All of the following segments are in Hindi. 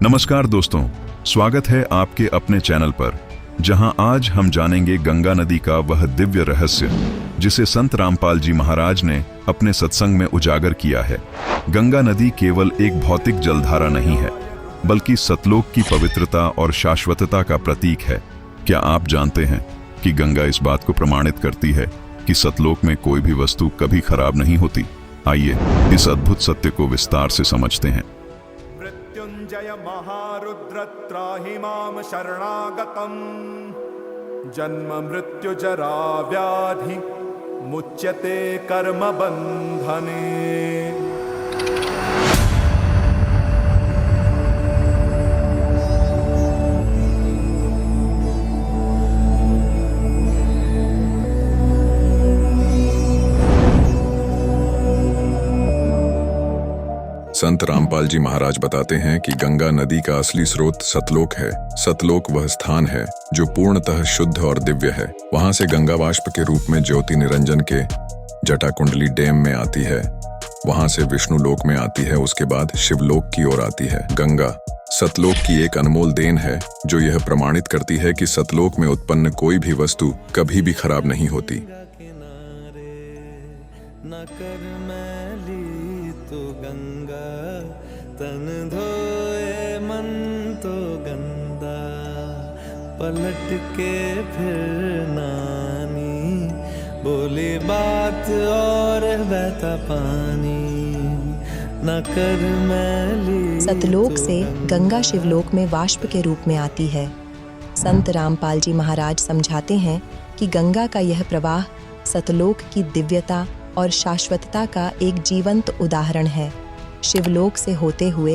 नमस्कार दोस्तों, स्वागत है आपके अपने चैनल पर, जहां आज हम जानेंगे गंगा नदी का वह दिव्य रहस्य जिसे संत रामपाल जी महाराज ने अपने सत्संग में उजागर किया है। गंगा नदी केवल एक भौतिक जलधारा नहीं है, बल्कि सतलोक की पवित्रता और शाश्वतता का प्रतीक है। क्या आप जानते हैं कि गंगा इस बात को प्रमाणित करती है कि सतलोक में कोई भी वस्तु कभी खराब नहीं होती? आइए इस अद्भुत सत्य को विस्तार से समझते हैं। मृत्युंजय महारुद्र त्राहि मां शरणागतम् जन्म मृत्यु जरा व्याधि मुच्यते कर्म बंधने। संत रामपाल जी महाराज बताते हैं कि गंगा नदी का असली स्रोत सतलोक है। सतलोक वह स्थान है जो पूर्णतः शुद्ध और दिव्य है। वहां से गंगा वाष्प के रूप में ज्योति निरंजन के जटाकुंडली डैम में आती है, वहां से विष्णु लोक में आती है, उसके बाद शिवलोक की ओर आती है। गंगा सतलोक की एक अनमोल देन है जो यह प्रमाणित करती है कि सतलोक में उत्पन्न कोई भी वस्तु कभी भी खराब नहीं होती। गंगा तन धोए मन तो गंदा, पलट के फिर नानी बोली बात और बहता पानी न कर मैली। सतलोक से गंगा शिवलोक में वाष्प के रूप में आती है। संत रामपाल जी महाराज समझाते हैं कि गंगा का यह प्रवाह सतलोक की दिव्यता और शाश्वतता का एक जीवंत उदाहरण है। शिवलोक से होते हुए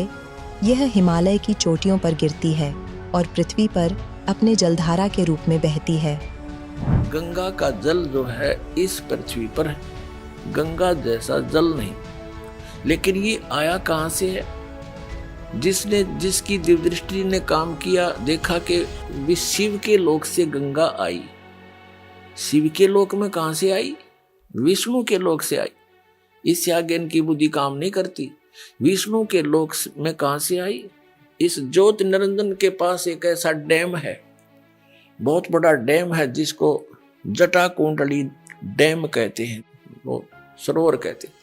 यह हिमालय की चोटियों पर गिरती है और पृथ्वी पर अपने जलधारा के रूप में बहती है। गंगा का जल जो है इस पृथ्वी पर गंगा जैसा जल नहीं, लेकिन ये आया कहाँ से है? जिसकी दिव्य दृष्टि ने काम किया, देखा कि शिव के लोक से गंगा आई। शिव के लोक में कहाँ से आई? विष्णु के लोक से आई। इससे आगे इनकी बुद्धि काम नहीं करती। विष्णु के लोक में कहां से आई? इस ज्योति निरंजन के पास एक ऐसा डैम है, बहुत बड़ा डैम है जिसको जटाकुंडली डैम कहते हैं, वो सरोवर कहते हैं।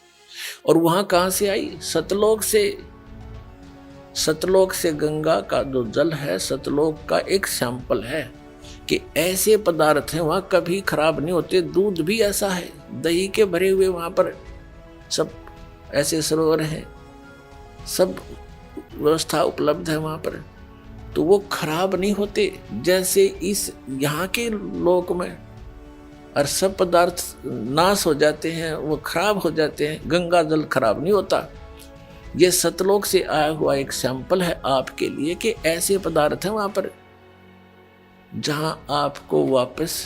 और वहां कहां से आई? सतलोक से। सतलोक से गंगा का जो जल है सतलोक का एक सैंपल है कि ऐसे पदार्थ हैं वहाँ कभी खराब नहीं होते। दूध भी ऐसा है, दही के भरे हुए वहाँ पर सब ऐसे सरोवर हैं, सब व्यवस्था उपलब्ध है वहाँ पर, तो वो खराब नहीं होते। जैसे इस यहाँ के लोक में और सब पदार्थ नाश हो जाते हैं, वो खराब हो जाते हैं, गंगा जल खराब नहीं होता। ये सतलोक से आया हुआ एक सैंपल है आपके लिए कि ऐसे पदार्थ हैं वहाँ पर जहां आपको वापस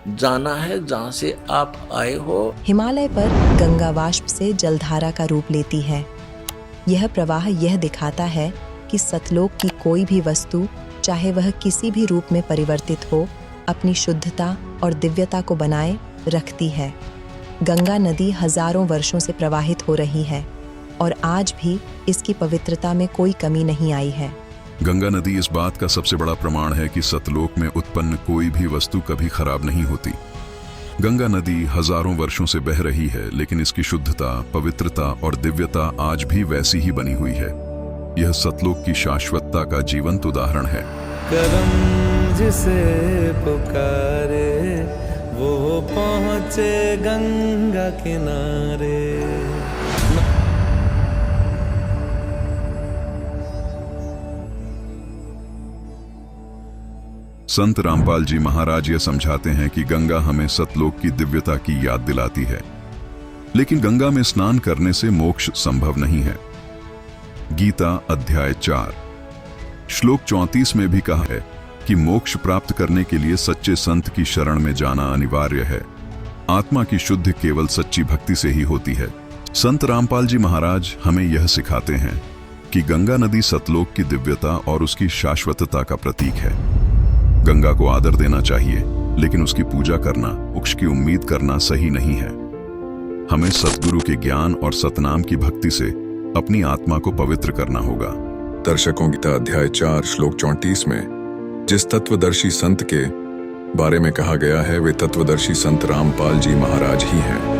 जाना है, जहां से आप आए हो। हिमालय पर गंगा वाष्प से जलधारा का रूप लेती है। यह प्रवाह यह दिखाता है कि सतलोक की कोई भी वस्तु, चाहे वह किसी भी रूप में परिवर्तित हो, अपनी शुद्धता और दिव्यता को बनाए रखती है। गंगा नदी हजारों वर्षों से प्रवाहित हो रही है और आज भी इसकी पवित्रता में कोई कमी नहीं आई है। गंगा नदी इस बात का सबसे बड़ा प्रमाण है कि सतलोक में उत्पन्न कोई भी वस्तु कभी खराब नहीं होती। गंगा नदी हजारों वर्षों से बह रही है, लेकिन इसकी शुद्धता, पवित्रता और दिव्यता आज भी वैसी ही बनी हुई है। यह सतलोक की शाश्वतता का जीवंत उदाहरण है। करम जिसे पुकारे वो पहुँचे गंगा किनारे। संत रामपाल जी महाराज ये समझाते हैं कि गंगा हमें सतलोक की दिव्यता की याद दिलाती है, लेकिन गंगा में स्नान करने से मोक्ष संभव नहीं है। गीता अध्याय 4 श्लोक 34 में भी कहा है कि मोक्ष प्राप्त करने के लिए सच्चे संत की शरण में जाना अनिवार्य है। आत्मा की शुद्धि केवल सच्ची भक्ति से ही होती है। संत रामपाल जी महाराज हमें यह सिखाते हैं कि गंगा नदी सतलोक की दिव्यता और उसकी शाश्वतता का प्रतीक है। गंगा को आदर देना चाहिए, लेकिन उसकी पूजा करना, मोक्ष की उम्मीद करना सही नहीं है। हमें सतगुरु के ज्ञान और सतनाम की भक्ति से अपनी आत्मा को पवित्र करना होगा। दर्शकों गीता अध्याय 4 श्लोक 34 में जिस तत्वदर्शी संत के बारे में कहा गया है वे तत्वदर्शी संत रामपाल जी महाराज ही हैं।